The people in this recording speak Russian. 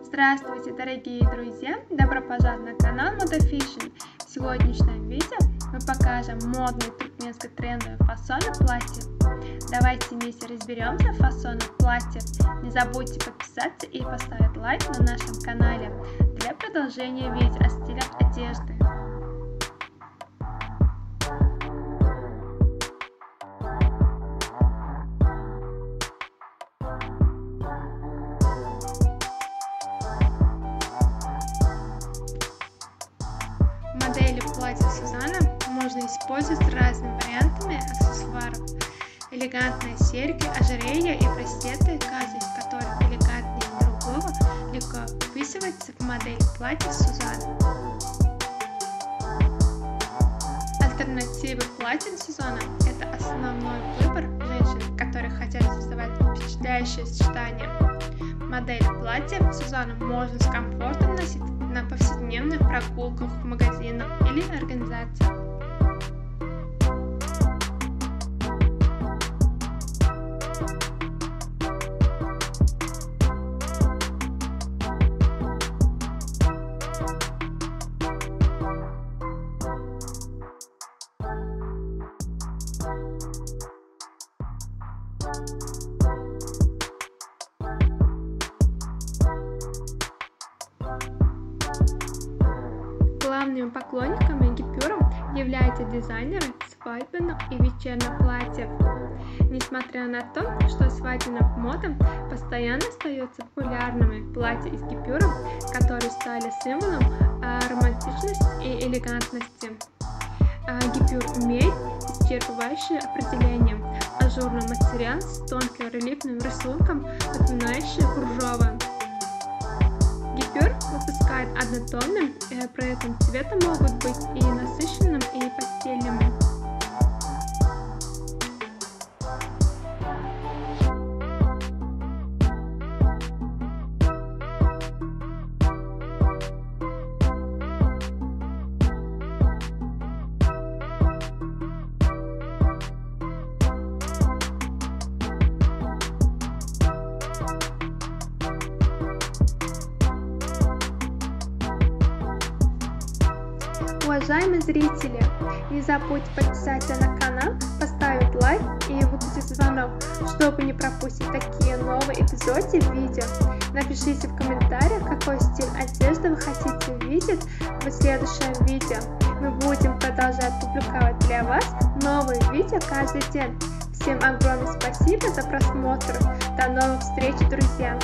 Здравствуйте, дорогие друзья! Добро пожаловать на канал Moda-Fashion. В сегодняшнем видео мы покажем модные туркменские трендовые фасоны платьев. Давайте вместе разберемся в фасонах платьев. Не забудьте подписаться и поставить лайк на нашем канале для продолжения видео о стилях одежды. Модели платья Сюзанна можно использовать с разными вариантами аксессуаров. Элегантные серьги, ожерелья и браслеты, каждый из которых элегантнее другого, легко вписывается в модель платья Сюзанна. Альтернативы платья Сюзанна – это основной выбор женщин, которые хотят создавать впечатляющее сочетание. Модель платья Сюзанна можно с комфортом носить на повседневных прогулках, в магазинах или организациях. Главными поклонниками гипюром являются дизайнеры свадебных и вечерних платьев. Несмотря на то, что свадебная мода постоянно остается популярными, платья из гипюра, которые стали символом романтичности и элегантности. Гипюр имеет исчерпывающее определение: ажурный материал с тонким рельефным рисунком, напоминающий кружево. Гипюр выпускает однотонным, при этом цвета могут быть и насыщенным, и пастельными. Уважаемые зрители, не забудьте подписаться на канал, поставить лайк и выключить звонок, чтобы не пропустить такие новые эпизоды видео. Напишите в комментариях, какой стиль одежды вы хотите видеть в следующем видео. Мы будем продолжать публиковать для вас новые видео каждый день. Всем огромное спасибо за просмотр. До новых встреч, друзья!